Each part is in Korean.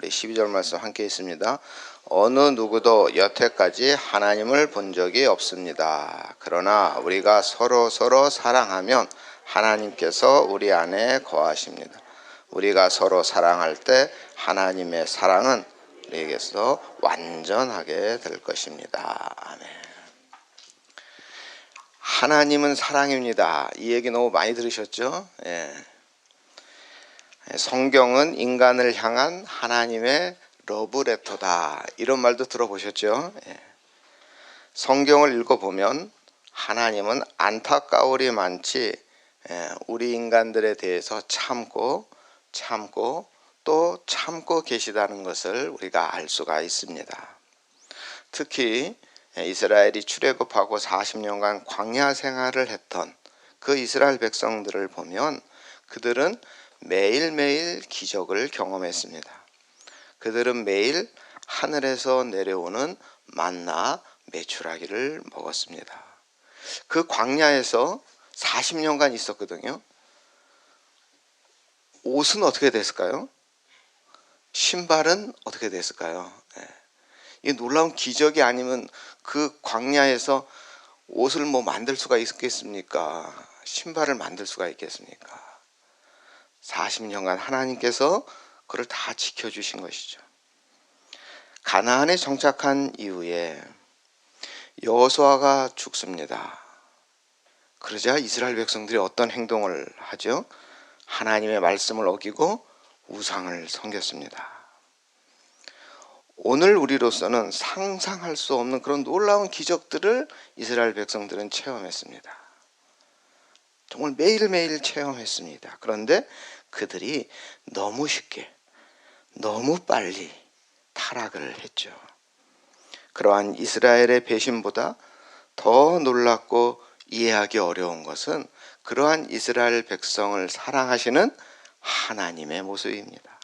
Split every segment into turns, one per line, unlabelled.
우리 12절 말씀 함께 있습니다. 어느 누구도 여태까지 하나님을 본 적이 없습니다. 그러나 우리가 서로 사랑하면 하나님께서 우리 안에 거하십니다. 우리가 서로 사랑할 때 하나님의 사랑은 우리에게서 완전하게 될 것입니다. 아멘. 하나님은 사랑입니다. 이 얘기 너무 많이 들으셨죠? 예. 성경은 인간을 향한 하나님의 러브레터다, 이런 말도 들어보셨죠? 예. 성경을 읽어보면 하나님은 안타까울이 많지 우리 인간들에 대해서 참고 또 참고 계시다는 것을 우리가 알 수가 있습니다. 특히 이스라엘이 출애굽하고 40년간 광야 생활을 했던 그 이스라엘 백성들을 보면 그들은 매일매일 기적을 경험했습니다. 그들은 매일 하늘에서 내려오는 만나 메추라기를 먹었습니다. 그 광야에서 40년간 있었거든요. 옷은 어떻게 됐을까요? 신발은 어떻게 됐을까요? 이게 놀라운 기적이 아니면 그 광야에서 옷을 만들 수가 있겠습니까? 신발을 만들 수가 있겠습니까? 40년간 하나님께서 그를 다 지켜주신 것이죠. 가나안에 정착한 이후에 여호수아가 죽습니다. 그러자 이스라엘 백성들이 어떤 행동을 하죠? 하나님의 말씀을 어기고 우상을 섬겼습니다. 오늘 우리로서는 상상할 수 없는 그런 놀라운 기적들을 이스라엘 백성들은 체험했습니다. 정말 매일매일 체험했습니다. 그런데 그들이 너무 쉽게, 너무 빨리 타락을 했죠. 그러한 이스라엘의 배신보다 더 놀랍고 이해하기 어려운 것은 그러한 이스라엘 백성을 사랑하시는 하나님의 모습입니다.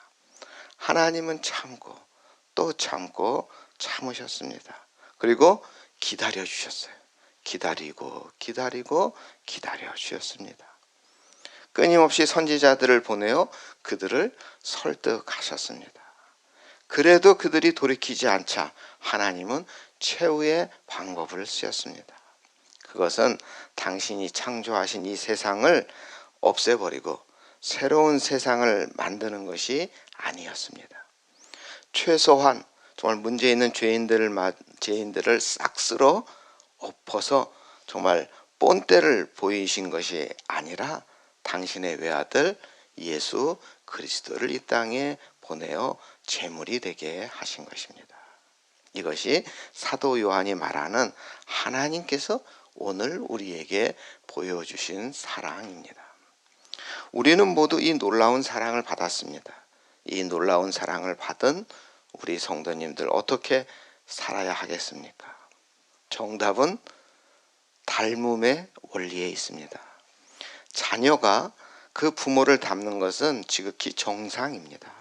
하나님은 참고 또 참고 참으셨습니다. 그리고 기다려 주셨어요. 기다리고 기다려 주셨습니다. 끊임없이 선지자들을 보내어 그들을 설득하셨습니다. 그래도 그들이 돌이키지 않자 하나님은 최후의 방법을 쓰셨습니다. 그것은 당신이 창조하신 이 세상을 없애버리고 새로운 세상을 만드는 것이 아니었습니다. 최소한 정말 문제 있는 죄인들을 싹 쓸어 엎어서 정말 본때를 보이신 것이 아니라 당신의 외아들 예수 그리스도를 이 땅에 보내어 제물이 되게 하신 것입니다. 이것이 사도 요한이 말하는 하나님께서 오늘 우리에게 보여주신 사랑입니다. 우리는 모두 이 놀라운 사랑을 받았습니다. 이 놀라운 사랑을 받은 우리 성도님들 어떻게 살아야 하겠습니까? 정답은 닮음의 원리에 있습니다. 자녀가 그 부모를 닮는 것은 지극히 정상입니다.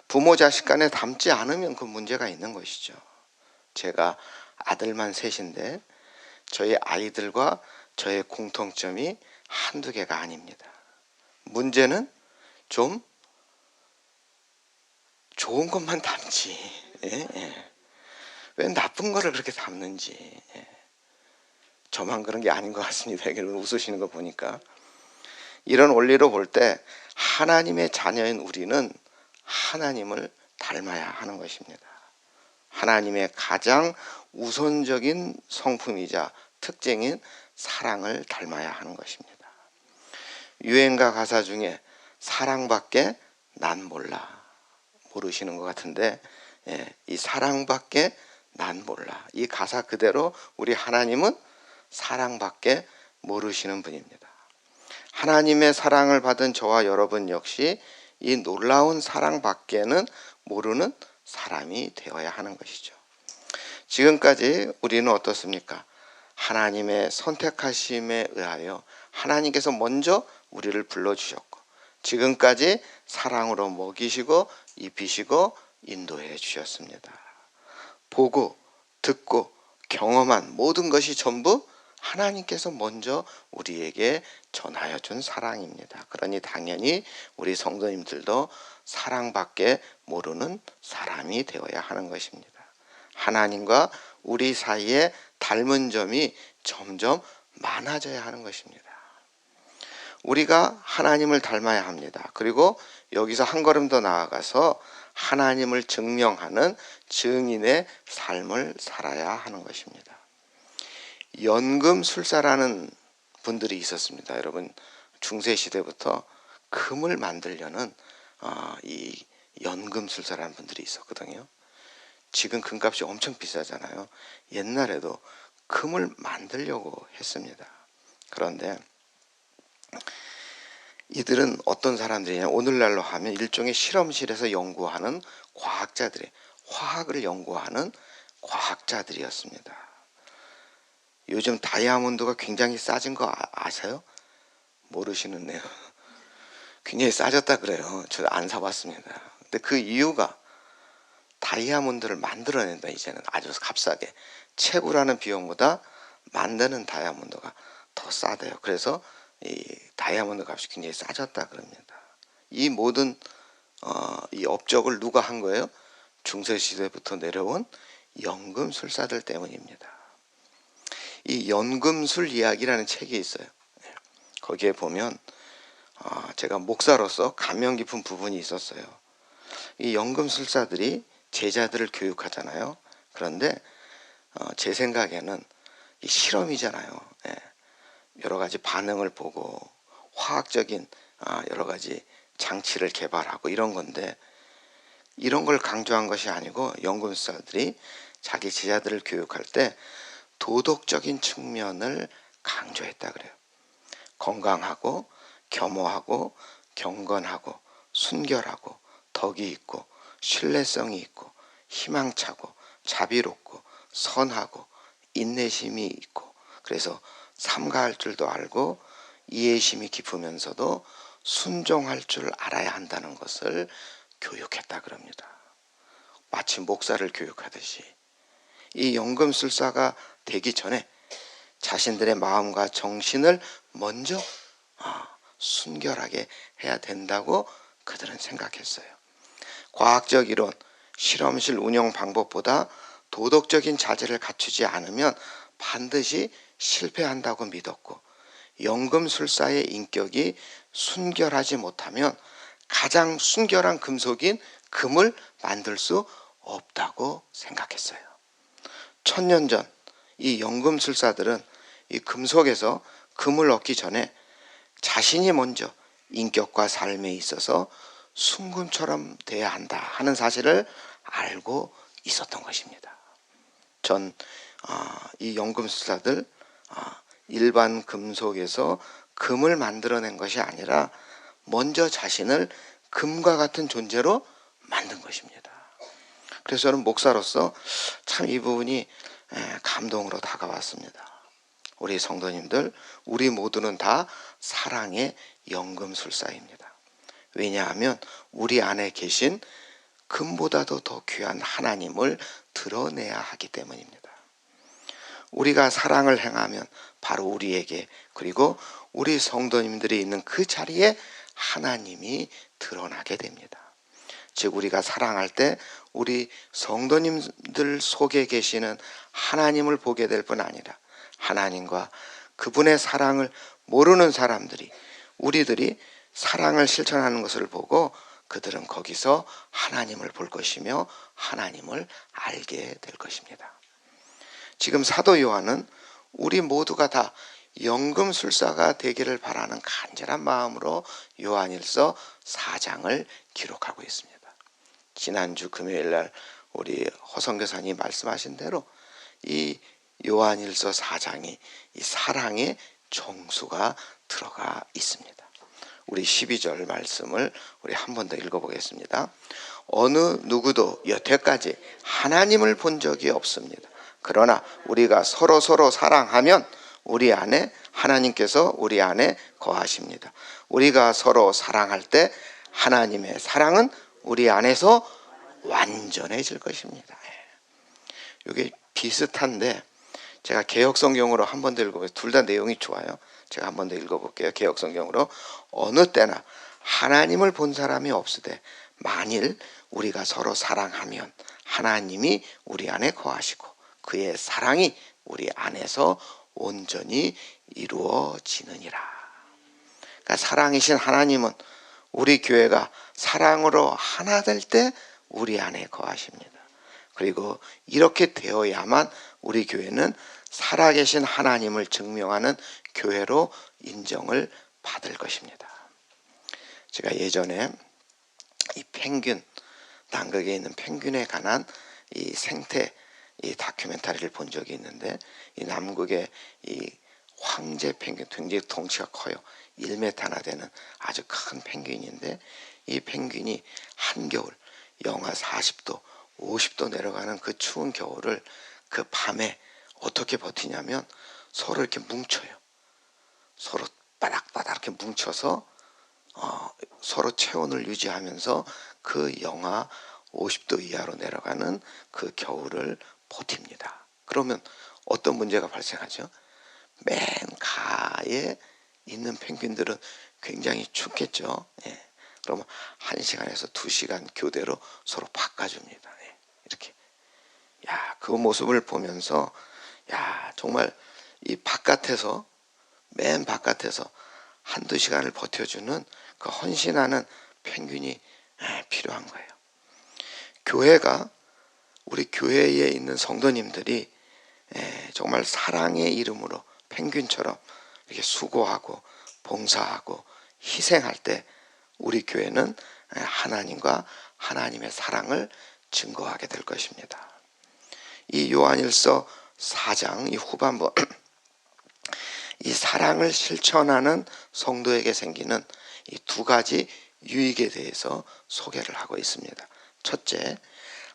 부모 자식 간에 닮지 않으면 그 문제가 있는 것이죠. 제가 아들만 셋인데 저희 아이들과 저의 공통점이 한두 개가 아닙니다. 문제는 좀 좋은 것만 닮지 왜 나쁜 거를 그렇게 닮는지. 저만 그런 게 아닌 것 같습니다. 여러분 웃으시는 거 보니까. 이런 원리로 볼 때 하나님의 자녀인 우리는 하나님을 닮아야 하는 것입니다. 하나님의 가장 우선적인 성품이자 특징인 사랑을 닮아야 하는 것입니다. 유행가 가사 중에 사랑밖에 난 몰라, 모르시는 것 같은데 이 사랑밖에 난 몰라, 이 가사 그대로 우리 하나님은 사랑밖에 모르시는 분입니다. 하나님의 사랑을 받은 저와 여러분 역시 이 놀라운 사랑밖에는 모르는 사람이 되어야 하는 것이죠. 지금까지 우리는 어떻습니까? 하나님의 선택하심에 의하여 하나님께서 먼저 우리를 불러주셨고 지금까지 사랑으로 먹이시고 입히시고 인도해 주셨습니다. 보고 듣고 경험한 모든 것이 전부 하나님께서 먼저 우리에게 전하여 준 사랑입니다. 그러니 당연히 우리 성도님들도 사랑밖에 모르는 사람이 되어야 하는 것입니다. 하나님과 우리 사이에 닮은 점이 점점 많아져야 하는 것입니다. 우리가 하나님을 닮아야 합니다. 그리고 여기서 한 걸음 더 나아가서 하나님을 증명하는 증인의 삶을 살아야 하는 것입니다. 연금술사라는 분들이 있었습니다. 여러분, 중세시대부터 금을 만들려는 이 연금술사라는 분들이 있었거든요. 지금 금값이 엄청 비싸잖아요. 옛날에도 금을 만들려고 했습니다. 그런데 이들은 어떤 사람들이냐, 오늘날로 하면 일종의 실험실에서 연구하는 과학자들이, 화학을 연구하는 과학자들이었습니다. 요즘 다이아몬드가 굉장히 싸진 거 아세요? 모르시는데요. 굉장히 싸졌다 그래요. 저 안 사봤습니다. 근데 그 이유가 다이아몬드를 만들어낸다. 이제는 아주 값싸게, 채굴하는 비용보다 만드는 다이아몬드가 더 싸대요. 그래서 이 다이아몬드 값이 굉장히 싸졌다 그럽니다. 이 모든 이 업적을 누가 한 거예요? 중세시대부터 내려온 연금술사들 때문입니다. 이 연금술 이야기라는 책이 있어요. 거기에 보면 제가 목사로서 감명 깊은 부분이 있었어요. 이 연금술사들이 제자들을 교육하잖아요. 그런데 제 생각에는 이 실험이잖아요. 여러 가지 반응을 보고 화학적인 여러 가지 장치를 개발하고 이런 건데, 이런 걸 강조한 것이 아니고 연금술사들이 자기 제자들을 교육할 때 도덕적인 측면을 강조했다 그래요. 건강하고 겸허하고 경건하고 순결하고 덕이 있고 신뢰성이 있고 희망차고 자비롭고 선하고 인내심이 있고, 그래서 삼가할 줄도 알고 이해심이 깊으면서도 순종할 줄 알아야 한다는 것을 교육했다 그럽니다. 마치 목사를 교육하듯이 이 연금술사가 되기 전에 자신들의 마음과 정신을 먼저 순결하게 해야 된다고 그들은 생각했어요. 과학적 이론, 실험실 운영 방법보다 도덕적인 자질을 갖추지 않으면 반드시 실패한다고 믿었고, 연금술사의 인격이 순결하지 못하면 가장 순결한 금속인 금을 만들 수 없다고 생각했어요. 1000년 전 이 연금술사들은 이 금속에서 금을 얻기 전에 자신이 먼저 인격과 삶에 있어서 순금처럼 돼야 한다 하는 사실을 알고 있었던 것입니다. 이 연금술사들 일반 금속에서 금을 만들어낸 것이 아니라 먼저 자신을 금과 같은 존재로 만든 것입니다. 그래서 저는 목사로서 참 이 부분이 감동으로 다가왔습니다. 우리 성도님들, 우리 모두는 다 사랑의 연금술사입니다. 왜냐하면 우리 안에 계신 금보다도 더 귀한 하나님을 드러내야 하기 때문입니다. 우리가 사랑을 행하면 바로 우리에게, 그리고 우리 성도님들이 있는 그 자리에 하나님이 드러나게 됩니다. 즉 우리가 사랑할 때 우리 성도님들 속에 계시는 하나님을 보게 될 뿐 아니라 하나님과 그분의 사랑을 모르는 사람들이, 우리들이 사랑을 실천하는 것을 보고 그들은 거기서 하나님을 볼 것이며 하나님을 알게 될 것입니다. 지금 사도 요한은 우리 모두가 다 연금술사가 되기를 바라는 간절한 마음으로 요한일서 4장을 기록하고 있습니다. 지난주 금요일날 우리 허성교사님 말씀하신 대로 이 요한일서 4장이 이 사랑의 정수가 들어가 있습니다. 우리 12절 말씀을 우리 한 번 더 읽어보겠습니다. 어느 누구도 여태까지 하나님을 본 적이 없습니다. 그러나 우리가 서로 사랑하면 우리 안에 하나님께서 우리 안에 거하십니다. 우리가 서로 사랑할 때 하나님의 사랑은 우리 안에서 완전해질 것입니다. 이게 비슷한데 제가 개역성경으로 한 번 더 읽어볼게요. 둘 다 내용이 좋아요. 제가 한 번 더 읽어볼게요. 개역성경으로. 어느 때나 하나님을 본 사람이 없으되 만일 우리가 서로 사랑하면 하나님이 우리 안에 거하시고 그의 사랑이 우리 안에서 온전히 이루어지느니라. 그러니까 사랑이신 하나님은 우리 교회가 사랑으로 하나 될 때 우리 안에 거하십니다. 그리고 이렇게 되어야만 우리 교회는 살아계신 하나님을 증명하는 교회로 인정을 받을 것입니다. 제가 예전에 이 펭귄, 남극에 있는 펭귄에 관한 이 생태 이 다큐멘터리를 본 적이 있는데, 이 남극의 이 황제 펭귄, 굉장히 덩치가 커요. 1m나 되는 아주 큰 펭귄인데, 이 펭귄이 한겨울 영하 40도, 50도 내려가는 그 추운 겨울을 그 밤에 어떻게 버티냐면 서로 이렇게 뭉쳐요. 서로 바닥바닥 이렇게 뭉쳐서 서로 체온을 유지하면서 그 영하 50도 이하로 내려가는 그 겨울을 버팁니다. 그러면 어떤 문제가 발생하죠? 맨 가에 있는 펭귄들은 굉장히 춥겠죠. 예. 그러면 1시간에서 2시간 교대로 서로 바꿔줍니다. 예. 이렇게. 야, 그 모습을 보면서 야, 정말 이 바깥에서 맨 바깥에서 1~2시간을 버텨주는 그 헌신하는 펭귄이 필요한 거예요. 교회가, 우리 교회에 있는 성도님들이 정말 사랑의 이름으로 펭귄처럼 이렇게 수고하고 봉사하고 희생할 때 우리 교회는 하나님과 하나님의 사랑을 증거하게 될 것입니다. 이 요한일서 4장 이 후반부 이 사랑을 실천하는 성도에게 생기는 이 2가지 유익에 대해서 소개를 하고 있습니다. 첫째,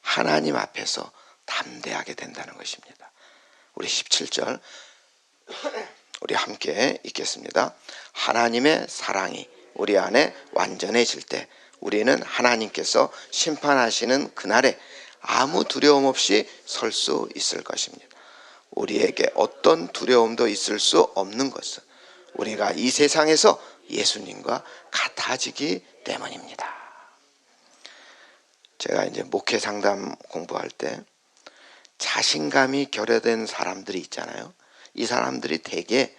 하나님 앞에서 담대하게 된다는 것입니다. 우리 17절 우리 함께 읽겠습니다. 하나님의 사랑이 우리 안에 완전해질 때 우리는 하나님께서 심판하시는 그날에 아무 두려움 없이 설 수 있을 것입니다. 우리에게 어떤 두려움도 있을 수 없는 것은 우리가 이 세상에서 예수님과 같아지기 때문입니다. 제가 이제 목회 상담 공부할 때 자신감이 결여된 사람들이 있잖아요. 이 사람들이 대개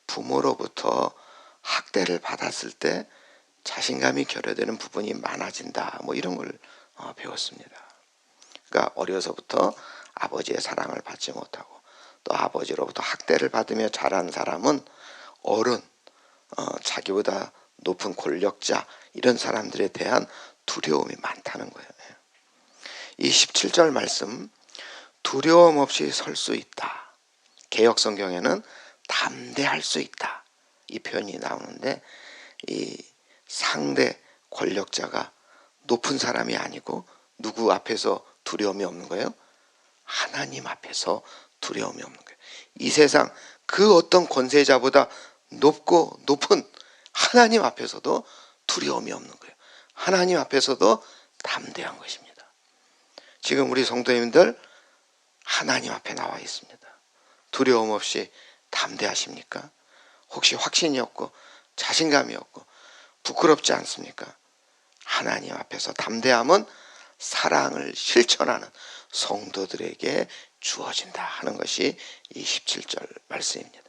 부모로부터 학대를 받았을 때 자신감이 결여되는 부분이 많아진다, 뭐 이런 걸 배웠습니다. 그러니까 어려서부터 아버지의 사랑을 받지 못하고 또 아버지로부터 학대를 받으며 자란 사람은 어른, 자기보다 높은 권력자 이런 사람들에 대한 두려움이 많다는 거예요. 이 17절 말씀, 두려움 없이 설 수 있다. 개역성경에는 담대할 수 있다, 이 표현이 나오는데, 이 상대 권력자가 높은 사람이 아니고 누구 앞에서 두려움이 없는 거예요? 하나님 앞에서 두려움이 없는 거예요. 이 세상 그 어떤 권세자보다 높고 높은 하나님 앞에서도 두려움이 없는 거예요. 하나님 앞에서도 담대한 것입니다. 지금 우리 성도님들 하나님 앞에 나와 있습니다. 두려움 없이 담대하십니까? 혹시 확신이 없고 자신감이 없고 부끄럽지 않습니까? 하나님 앞에서 담대함은 사랑을 실천하는 성도들에게 주어진다 하는 것이 이 17절 말씀입니다.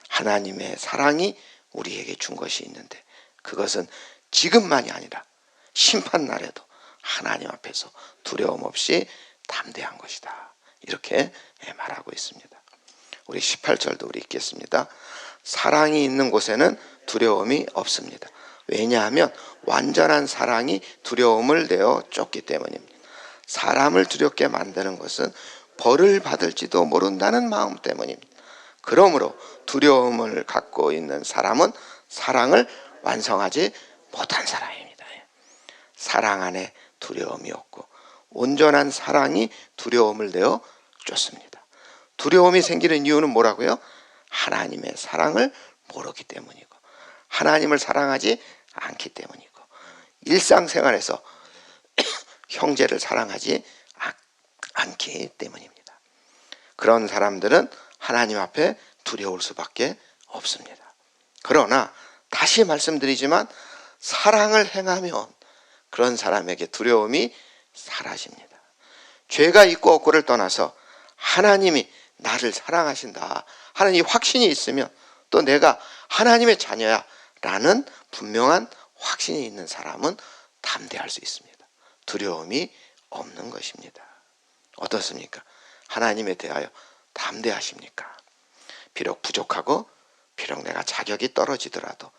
하나님의 사랑이 우리에게 준 것이 있는데 그것은 지금만이 아니라 심판날에도 하나님 앞에서 두려움 없이 담대한 것이다, 이렇게 말하고 있습니다. 우리 18절도 우리 읽겠습니다. 사랑이 있는 곳에는 두려움이 없습니다. 왜냐하면 완전한 사랑이 두려움을 내어 쫓기 때문입니다. 사람을 두렵게 만드는 것은 벌을 받을지도 모른다는 마음 때문입니다. 그러므로 두려움을 갖고 있는 사람은 사랑을 완성하지 못한 사람입니다. 사랑 안에 두려움이 없고 온전한 사랑이 두려움을 내어 쫓습니다. 두려움이 생기는 이유는 뭐라고요? 하나님의 사랑을 모르기 때문이고 하나님을 사랑하지 않기 때문이고 일상생활에서 형제를 사랑하지 않기 때문입니다. 그런 사람들은 하나님 앞에 두려울 수밖에 없습니다. 그러나 다시 말씀드리지만 사랑을 행하면 그런 사람에게 두려움이 사라집니다. 죄가 있고 없고를 떠나서 하나님이 나를 사랑하신다 하는 이 확신이 있으면 또 내가 하나님의 자녀야 라는 분명한 확신이 있는 사람은 담대할 수 있습니다. 두려움이 없는 것입니다. 어떻습니까? 하나님에 대하여 담대하십니까? 비록 부족하고 비록 내가 자격이 떨어지더라도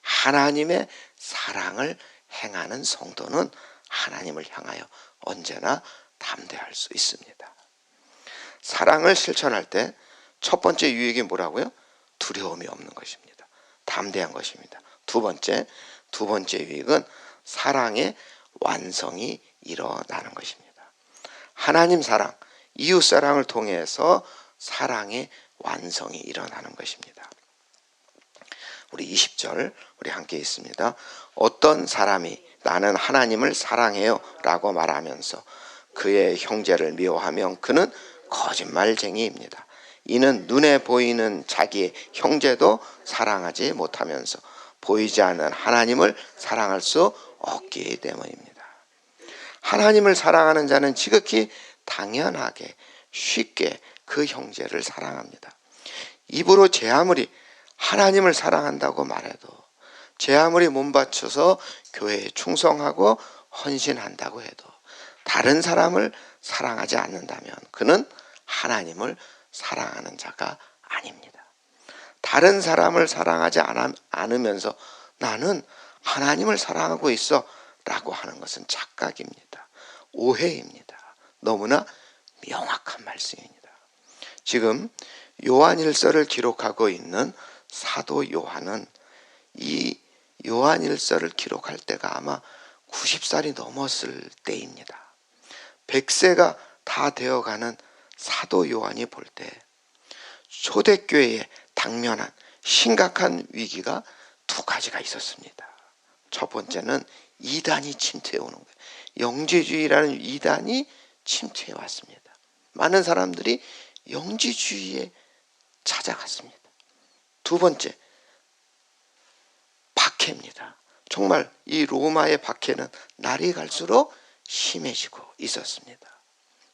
하나님의 사랑을 행하는 성도는 하나님을 향하여 언제나 담대할 수 있습니다. 사랑을 실천할 때 첫 번째 유익이 뭐라고요? 두려움이 없는 것입니다. 담대한 것입니다. 두 번째 유익은 사랑의 완성이 일어나는 것입니다. 하나님 사랑, 이웃 사랑을 통해서 사랑의 완성이 일어나는 것입니다. 우리 20절 우리 함께 있습니다. 어떤 사람이 나는 하나님을 사랑해요 라고 말하면서 그의 형제를 미워하면 그는 거짓말쟁이입니다. 이는 눈에 보이는 자기의 형제도 사랑하지 못하면서 보이지 않는 하나님을 사랑할 수 없기 때문입니다. 하나님을 사랑하는 자는 지극히 당연하게 쉽게 그 형제를 사랑합니다. 입으로 제 아무리 하나님을 사랑한다고 말해도 제 아무리 몸바쳐서 교회에 충성하고 헌신한다고 해도 다른 사람을 사랑하지 않는다면 그는 하나님을 사랑하는 자가 아닙니다. 다른 사람을 사랑하지 않으면서 나는 하나님을 사랑하고 있어 라고 하는 것은 착각입니다. 오해입니다. 너무나 명확한 말씀입니다. 지금 요한일서를 기록하고 있는 사도 요한은 이 요한일서를 기록할 때가 아마 90살이 넘었을 때입니다. 100세가 다 되어가는 사도 요한이 볼 때 초대교회에 당면한 심각한 위기가 두 가지가 있었습니다. 첫 번째는 이단이 침투해 오는 거예요. 영지주의라는 이단이 침투해 왔습니다. 많은 사람들이 영지주의에 찾아갔습니다. 두 번째, 박해입니다. 정말 이 로마의 박해는 날이 갈수록 심해지고 있었습니다.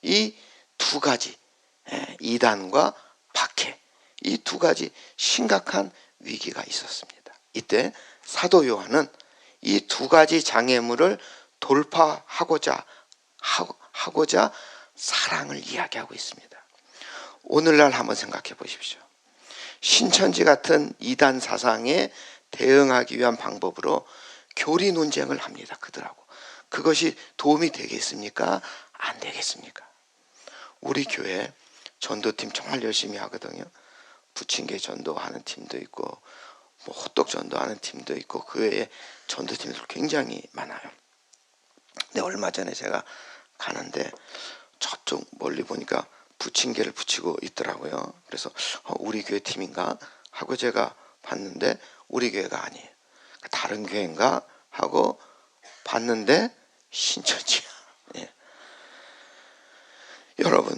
이 두 가지, 이단과 박해, 이 두 가지 심각한 위기가 있었습니다. 이때 사도 요한은 이 두 가지 장애물을 돌파하고자 사랑을 이야기하고 있습니다. 오늘날 한번 생각해 보십시오. 신천지 같은 이단 사상에 대응하기 위한 방법으로 교리 논쟁을 합니다. 그들하고. 그것이 도움이 되겠습니까? 안 되겠습니까? 우리 교회 전도팀 정말 열심히 하거든요. 부침개 전도하는 팀도 있고 호떡 전도하는 팀도 있고 그 외에 전도팀들 굉장히 많아요. 근데 얼마 전에 제가 가는데 저쪽 멀리 보니까 부침개를 붙이고 있더라고요. 그래서 우리 교회 팀인가 하고 제가 봤는데 우리 교회가 아니에요. 다른 교회인가 하고 봤는데 신천지야. 예. 여러분,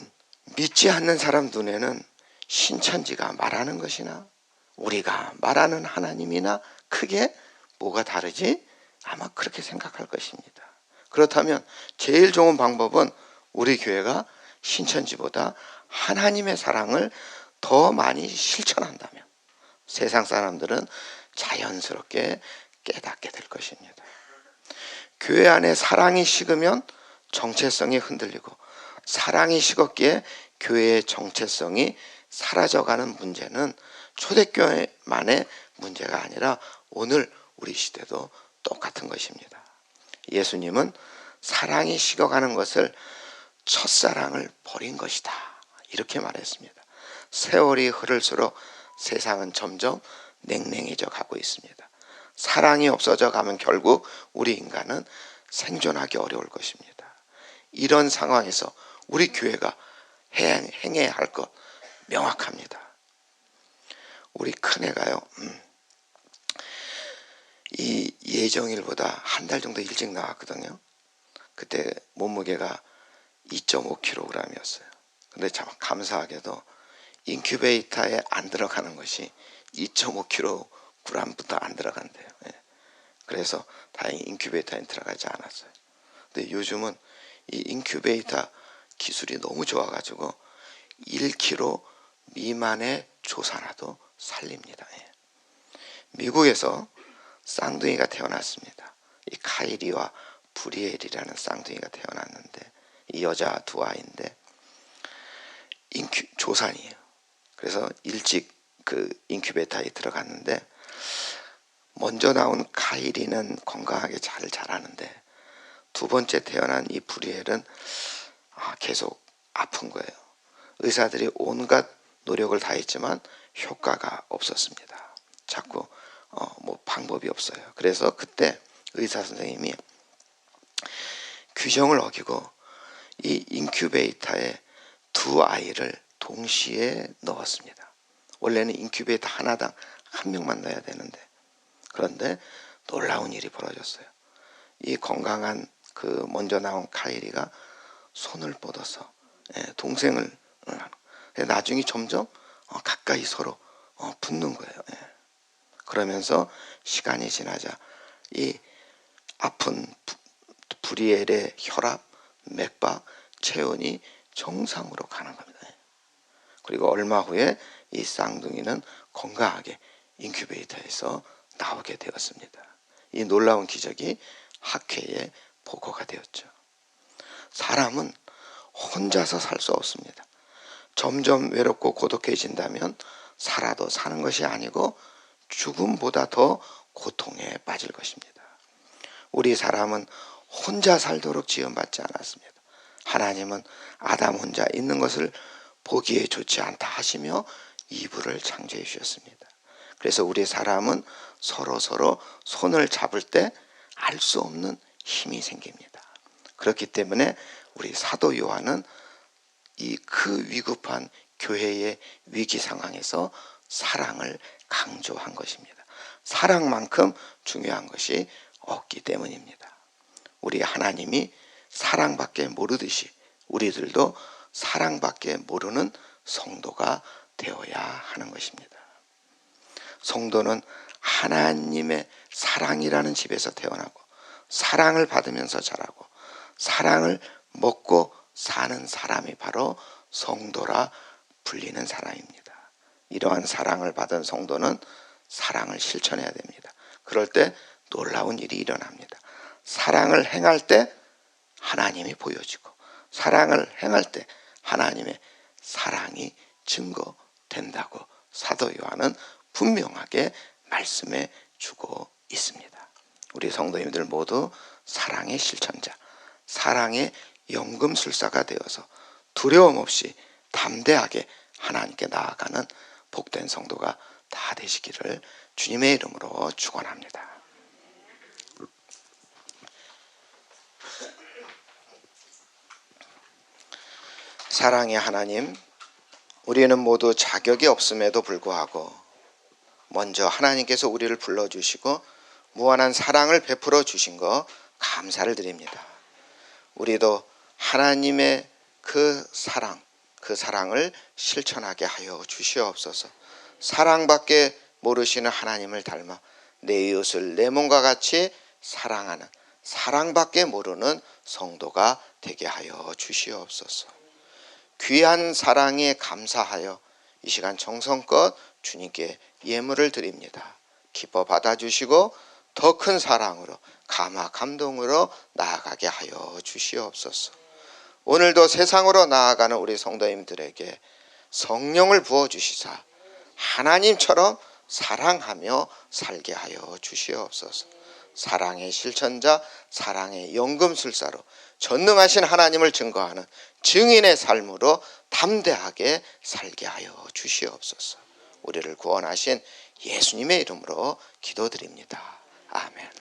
믿지 않는 사람 눈에는 신천지가 말하는 것이나 우리가 말하는 하나님이나 크게 뭐가 다르지? 아마 그렇게 생각할 것입니다. 그렇다면 제일 좋은 방법은 우리 교회가 신천지보다 하나님의 사랑을 더 많이 실천한다면 세상 사람들은 자연스럽게 깨닫게 될 것입니다. 교회 안에 사랑이 식으면 정체성이 흔들리고 사랑이 식었기에 교회의 정체성이 사라져가는 문제는 초대교회만의 문제가 아니라 오늘 우리 시대도 똑같은 것입니다. 예수님은 사랑이 식어가는 것을 첫사랑을 버린 것이다 이렇게 말했습니다. 세월이 흐를수록 세상은 점점 냉랭해져 가고 있습니다. 사랑이 없어져 가면 결국 우리 인간은 생존하기 어려울 것입니다. 이런 상황에서 우리 교회가 행해야 할 것 명확합니다. 우리 큰애가요, 이 예정일보다 한 달 정도 일찍 나왔거든요. 그때 몸무게가 2.5kg이었어요. 근데 참 감사하게도 인큐베이터에 안 들어가는 것이 2.5kg부터 안 들어간대요. 예. 그래서 다행히 인큐베이터에 들어가지 않았어요. 근데 요즘은 이 인큐베이터 기술이 너무 좋아가지고 1kg 미만의 조산화도 살립니다. 예. 미국에서 쌍둥이가 태어났습니다. 이 카이리와 브리엘이라는 쌍둥이가 태어났는데, 이 여자 두 아이인데 조산이에요. 그래서 일찍 그 인큐베이터에 들어갔는데, 먼저 나온 카이리는 건강하게 잘 자라는데 두 번째 태어난 이 브리엘은 계속 아픈 거예요. 의사들이 온갖 노력을 다했지만 효과가 없었습니다. 자꾸 뭐 방법이 없어요. 그래서 그때 의사 선생님이 규정을 어기고 이 인큐베이터에 두 아이를 동시에 넣었습니다. 원래는 인큐베이터 하나당 한 명만 넣어야 되는데, 그런데 놀라운 일이 벌어졌어요. 이 건강한 그 먼저 나온 카이리가 손을 뻗어서 동생을 나중에 점점 가까이 서로 붙는 거예요. 그러면서 시간이 지나자 이 아픈 브리엘의 혈압, 맥박, 체온이 정상으로 가는 겁니다. 그리고 얼마 후에 이 쌍둥이는 건강하게 인큐베이터에서 나오게 되었습니다. 이 놀라운 기적이 학회에 보고가 되었죠. 사람은 혼자서 살 수 없습니다. 점점 외롭고 고독해진다면 살아도 사는 것이 아니고 죽음보다 더 고통에 빠질 것입니다. 우리 사람은 혼자 살도록 지음받지 않았습니다. 하나님은 아담 혼자 있는 것을 보기에 좋지 않다 하시며 이불을 창조해 주셨습니다. 그래서 우리 사람은 서로 손을 잡을 때 알 수 없는 힘이 생깁니다. 그렇기 때문에 우리 사도 요한은 이 그 위급한 교회의 위기 상황에서 사랑을 강조한 것입니다. 사랑만큼 중요한 것이 없기 때문입니다. 우리 하나님이 사랑밖에 모르듯이 우리들도 사랑밖에 모르는 성도가 되어야 하는 것입니다. 성도는 하나님의 사랑이라는 집에서 태어나고 사랑을 받으면서 자라고 사랑을 먹고 사는 사람이 바로 성도라 불리는 사람입니다. 이러한 사랑을 받은 성도는 사랑을 실천해야 됩니다. 그럴 때 놀라운 일이 일어납니다. 사랑을 행할 때 하나님이 보여지고 사랑을 행할 때 하나님의 사랑이 증거된다고 사도 요한은 분명하게 말씀해 주고 있습니다. 우리 성도님들 모두 사랑의 실천자, 사랑의 연금술사가 되어서 두려움 없이 담대하게 하나님께 나아가는 복된 성도가 다 되시기를 주님의 이름으로 축원합니다. 사랑의 하나님, 우리는 모두 자격이 없음에도 불구하고 먼저 하나님께서 우리를 불러주시고 무한한 사랑을 베풀어 주신 거 감사를 드립니다. 우리도 하나님의 그 사랑을 실천하게 하여 주시옵소서. 사랑밖에 모르시는 하나님을 닮아 내 이웃을 내 몸과 같이 사랑하는 사랑밖에 모르는 성도가 되게 하여 주시옵소서. 귀한 사랑에 감사하여 이 시간 정성껏 주님께 예물을 드립니다. 기뻐 받아주시고 더 큰 사랑으로 감화 감동으로 나아가게 하여 주시옵소서. 오늘도 세상으로 나아가는 우리 성도님들에게 성령을 부어주시사 하나님처럼 사랑하며 살게 하여 주시옵소서. 사랑의 실천자, 사랑의 연금술사로 전능하신 하나님을 증거하는 증인의 삶으로 담대하게 살게 하여 주시옵소서. 우리를 구원하신 예수님의 이름으로 기도드립니다. 아멘.